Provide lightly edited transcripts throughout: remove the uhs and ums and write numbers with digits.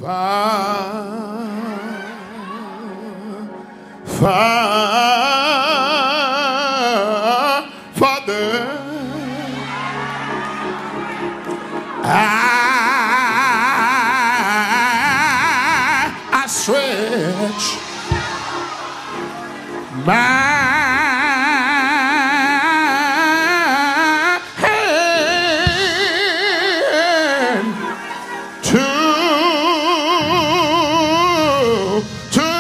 Father, I stretch my hand to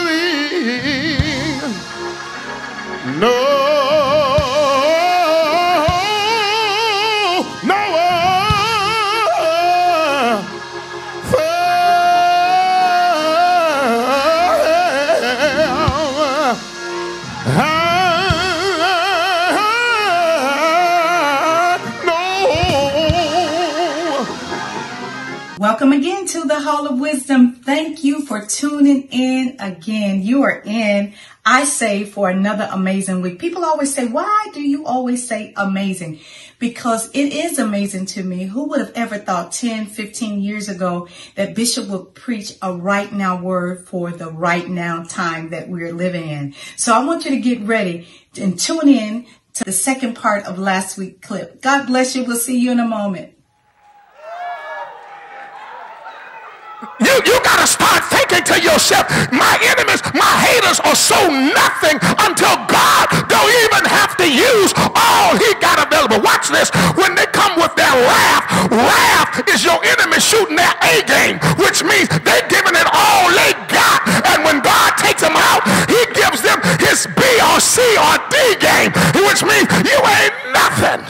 thee. No, no Welcome again to the Hall of Wisdom. Thank you for tuning in again. You are in, I say, for another amazing week. People always say, why do you always say amazing? Because it is amazing to me. Who would have ever thought 10, 15 years ago that Bishop would preach a right now word for the right now time that we're living in? So I want you to get ready and tune in to the second part of last week's clip. God bless you. We'll see you in a moment. You got to start thinking to yourself, my enemies, my haters are so nothing until God don't even have to use all he got available. Watch this. When they come with their wrath is your enemy shooting their A game, which means they're giving it all they got. And when God takes them out, he gives them his B or C or D game, which means you ain't nothing.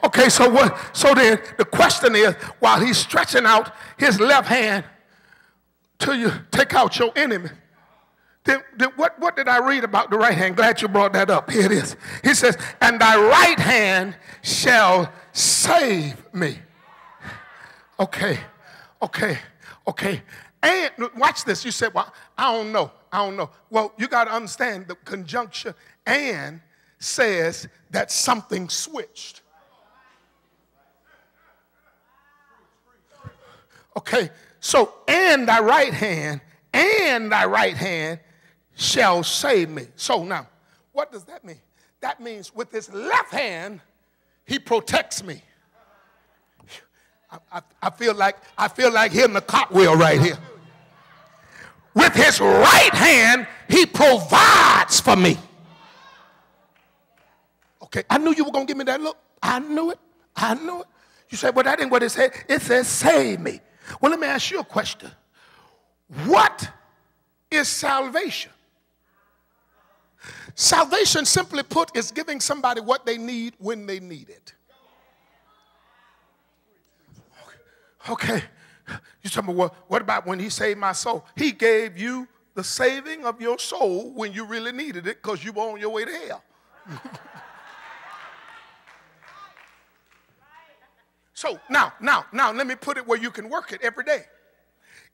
Okay, so what? So then the question is, while he's stretching out his left hand till you take out your enemy, then what did I read about the right hand? Glad you brought that up. Here it is. He says, and thy right hand shall save me. Okay. And watch this. You said, well, I don't know. Well, you got to understand the conjunction and says that something switched. Okay, so and thy right hand shall save me. So now, what does that mean? That means with his left hand, he protects me. I feel like hitting a cartwheel right here. With his right hand, he provides for me. Okay, I knew you were going to give me that look. I knew it. You said, well, that ain't what it said. It says save me. Well, let me ask you a question. What is salvation? Salvation, simply put, is giving somebody what they need when they need it. Okay. You tell me, well, what about when he saved my soul? He gave you the saving of your soul when you really needed it because you were on your way to hell. So now, let me put it where you can work it every day.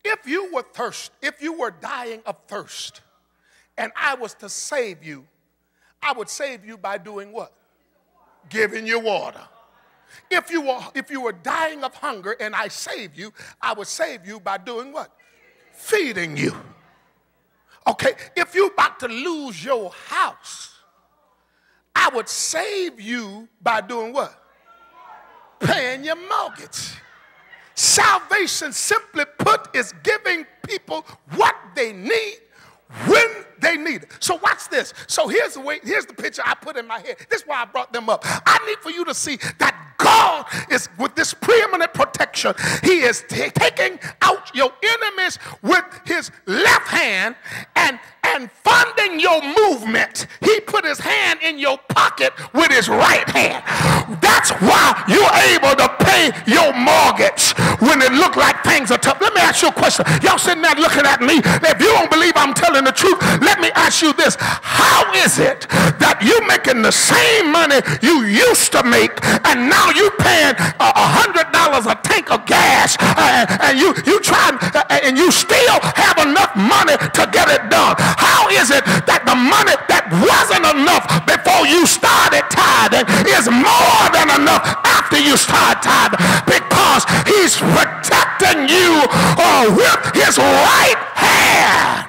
If you were dying of thirst, and I was to save you, I would save you by doing what? Giving you water. If you were dying of hunger and I save you, I would save you by doing what? Feeding you. Okay, if you're about to lose your house, I would save you by doing what? Paying your mortgage. Salvation, simply put, is giving people what they need when they need it. So watch this. So here's the picture I put in my head. This is why I brought them up. I need for you to see that God is, with this preeminent protection, he is taking out your enemies with his left hand and funding your movement. He put his hand in your pocket with his right hand. That's why you're able to pay your mortgage when it look like things are tough. Let me ask you a question. Y'all sitting there looking at me. If you don't believe I'm telling the truth, let me ask you this. How is it that you making the same money you used to make and now you paying $100 a tank of gas and you trying and you still have enough money to get it done? How is it that the money that wasn't enough before you started tithing is more than enough after after you start time, because he's protecting you with his right hand.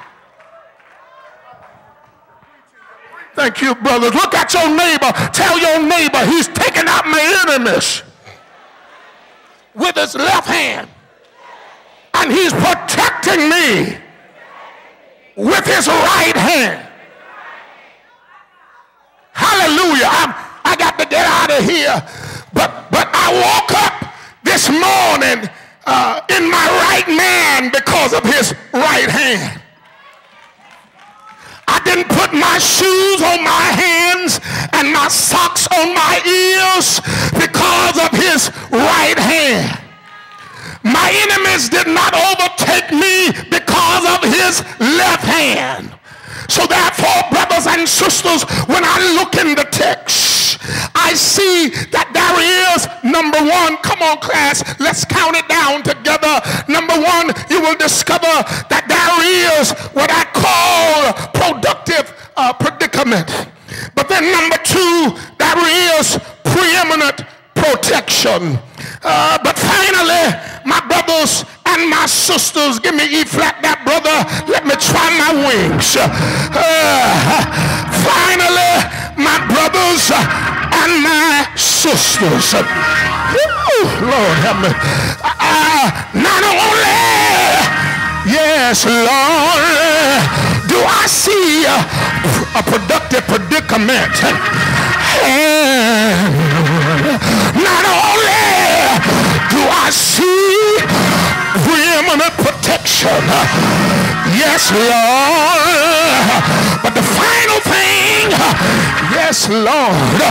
Thank you, brothers. Look at your neighbor. Tell your neighbor he's taking out my enemies with his left hand, and he's protecting me with his right hand. Hallelujah. I got to get out of here. But I woke up this morning in my right mind because of his right hand. I didn't put my shoes on my hands and my socks on my ears because of his right hand. My enemies did not overtake me because of his left hand. So therefore, brothers and sisters, when I look in the text, I see that there is, number one, come on class, let's count it down together. Number one, you will discover that there is what I call productive predicament. But then number two, there is preeminent protection. But finally, my brothers and my sisters, give me E flat that, brother. Let me try my wings. Finally, my brothers and my sisters. Lord help me. Not only, yes, Lord, do I see a productive predicament. Not only do I see preeminent protection, yes, Lord, but the final thing, yes, Lord,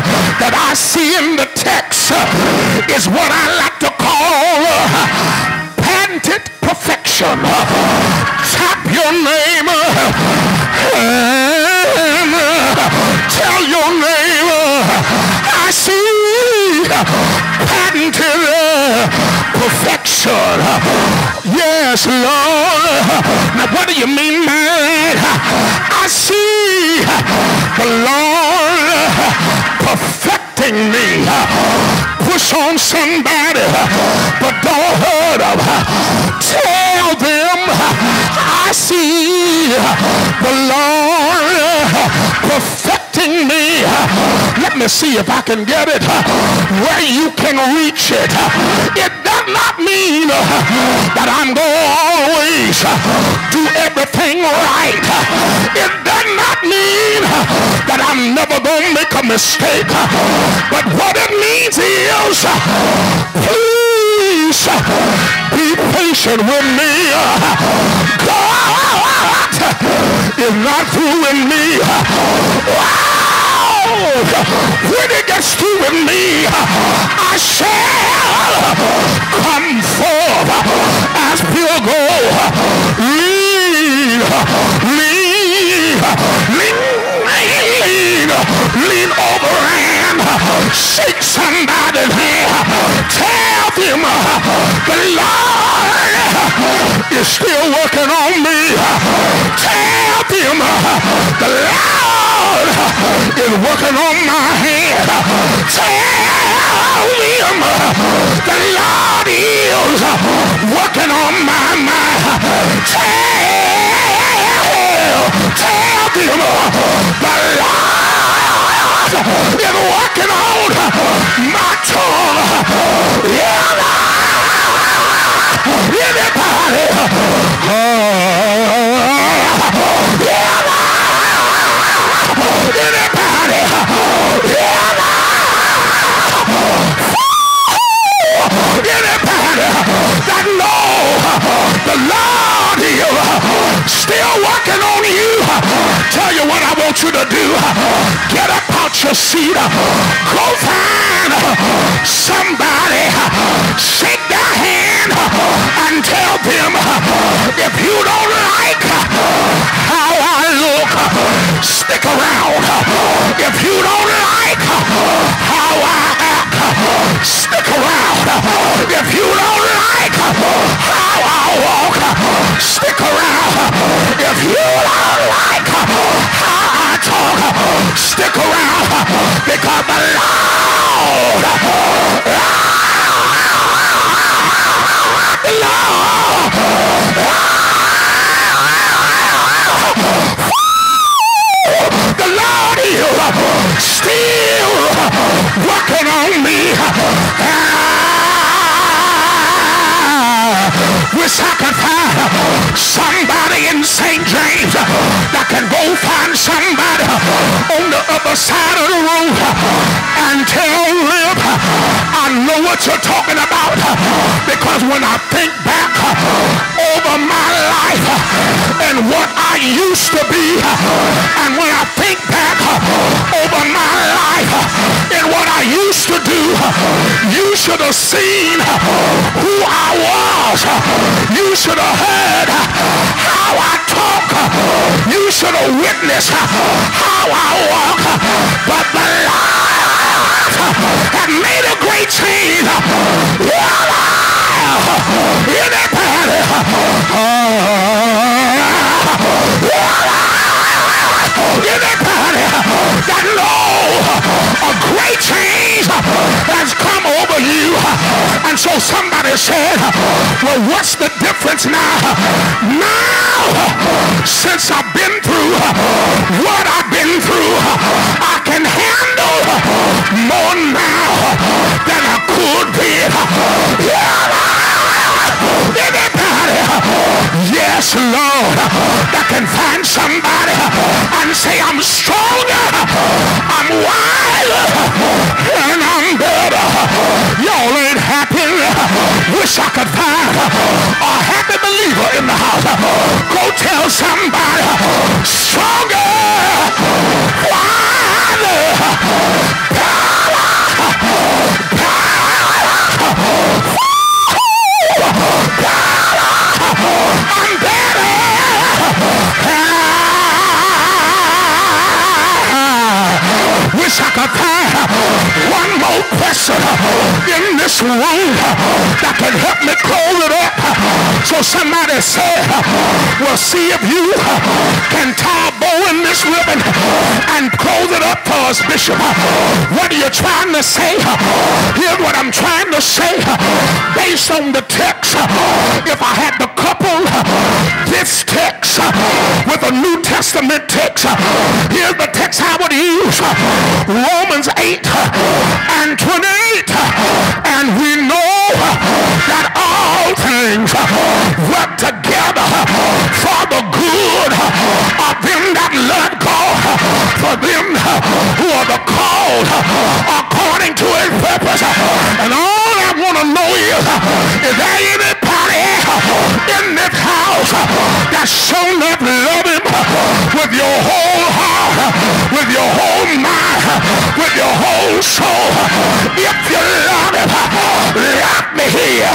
that I see in the text is what I like to call patented perfection. Tap your neighbor and tell your neighbor, I see patented perfection. Yes, Lord. Now what do you mean by that? I see the Lord perfecting me. Push on somebody, but don't hurt them. Tell them I see the Lord perfecting me. Let me see if I can get it where you can reach it. It does not mean that I'm going to always do everything right. It does not mean that I'm never going to make a mistake. But what it means is, please be patient with me. God is not through with me. When it gets through with me, I shall come forth as pure gold. Lean over and shake somebody's hand. Tell them the Lord is still working on me. Tell them the Lord is working on my hand. Tell them the Lord is working on my mind. Tell them the Lord is working on my tongue. Yeah, anybody? Anybody? Anybody that know the Lord is still working on you? Tell you what I want you to do. Get up out your seat. Go find somebody. Shake their hand and tell them, if you don't like how I look, stick around. If you don't like how I act, stick around. If you don't like how I walk, stick around. If you don't like how I talk, stick around. Because the Lord Wish I could find somebody in St. James that can go find somebody on the other side of the room and tell them, I know what you're talking about, because when I think back over my life and what I used to be, and when I think back over my life and what I used to do, you should have seen who I was. You should have heard how I talk. You should have witnessed how I walk. But the Lord had made a great change. Anybody that know a great change has come over you. And so somebody said, well, what's the difference now? Now, since I've been through what I've been through, I can handle more now than I could be. Anybody, yes, Lord, that can find somebody and say, I'm stronger, I'm wiser, and I'm better. Y'all ain't happy. Wish I could find a happy believer in the house. Go tell somebody, stronger, wiser, I'm better. Wish I could find one more person in this room that can help me close it up. So somebody said, well, see if you can tie a bow in this ribbon and close it up for us, Bishop. What are you trying to say? Here's what I'm trying to say. Based on the text, if I had to couple this text with a New Testament text, here's the text I would use. Romans 8 and 28. And we know that all things work together for the good of them that love God, for them who are the called according to his purpose. And all I want to know is there anybody in this house that shown up love him with your whole heart, with your whole mind, with your whole soul? If you love him, let me hear.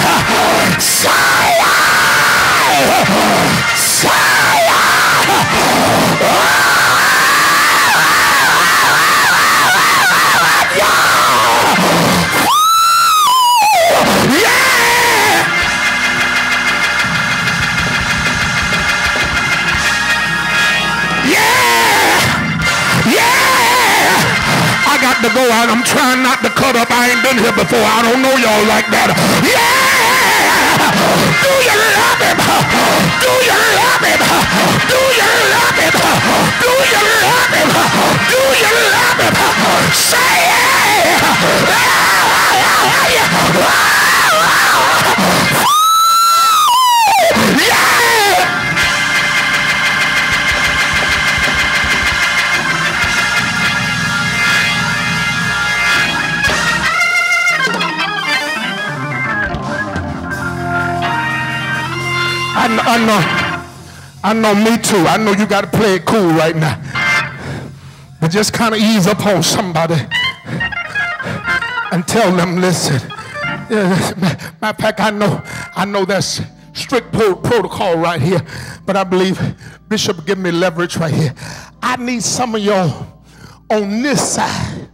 To go out, I'm trying not to cut up. I ain't been here before. I don't know y'all like that. Yeah! Do you love him? Do you love him? Do you love him? Do you love him? Do you love him? Say it! Yeah! I know, me too. I know you got to play it cool right now. But just kind of ease up on somebody and tell them, listen. Matter of fact, I know that's strict protocol right here, but I believe Bishop give me leverage right here. I need some of y'all on this side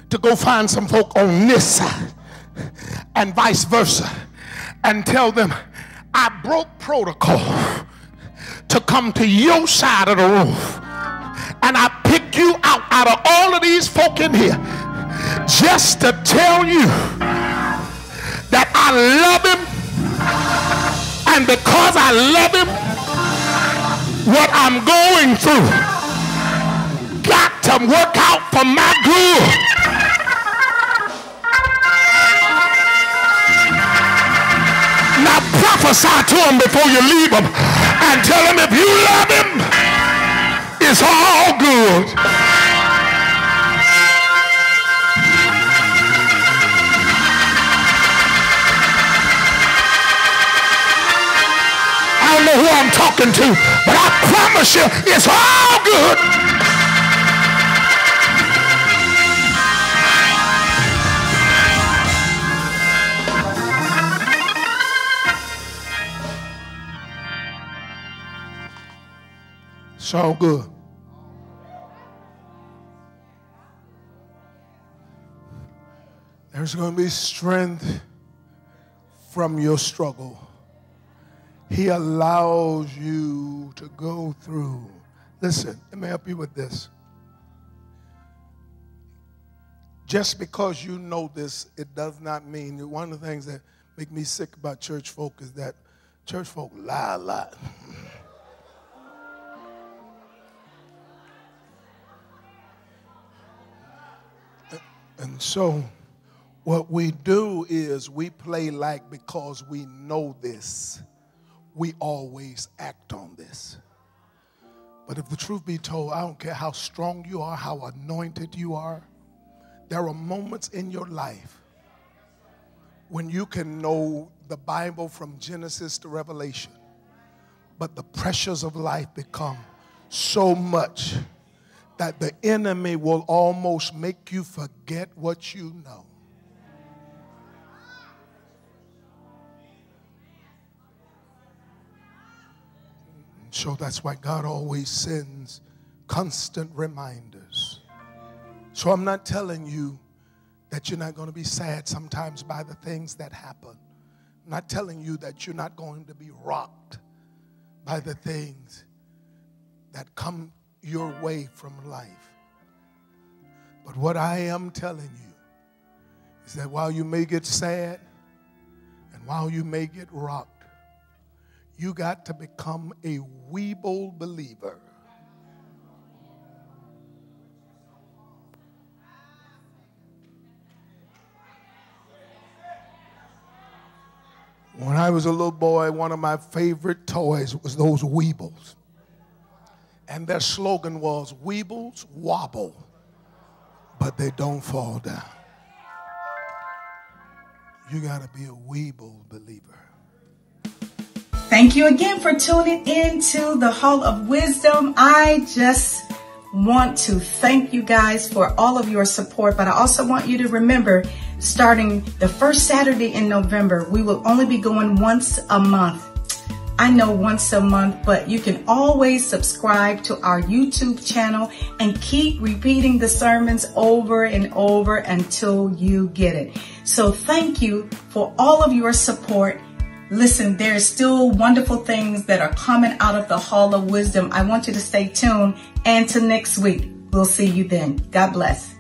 to go find some folk on this side and vice versa and tell them, I broke protocol to come to your side of the room, and I picked you out of all of these folk in here just to tell you that I love him, and because I love him, what I'm going through got to work out for my good. Prophesy to them before you leave them and tell them if you love him, it's all good. I don't know who I'm talking to, but I promise you it's all good. It's all good. There's going to be strength from your struggle. He allows you to go through. Listen, let me help you with this. Just because you know this, it does not mean. One of the things that make me sick about church folk is that church folk lie a lot. And so what we do is we play like because we know this, we always act on this. But if the truth be told, I don't care how strong you are, how anointed you are, there are moments in your life when you can know the Bible from Genesis to Revelation, but the pressures of life become so much that the enemy will almost make you forget what you know. So that's why God always sends constant reminders. So I'm not telling you that you're not going to be sad sometimes by the things that happen. I'm not telling you that you're not going to be rocked by the things that come your way from life. But what I am telling you is that while you may get sad and while you may get rocked, you got to become a weeble believer. When I was a little boy, one of my favorite toys was those Weebles. And their slogan was, Weebles wobble, but they don't fall down. You got to be a Weeble believer. Thank you again for tuning in to the Hall of Wisdom. I just want to thank you guys for all of your support, but I also want you to remember, starting the first Saturday in November, we will only be going once a month. I know once a month, but you can always subscribe to our YouTube channel and keep repeating the sermons over and over until you get it. So thank you for all of your support. Listen, there's still wonderful things that are coming out of the Hall of Wisdom. I want you to stay tuned. And till next week, we'll see you then. God bless.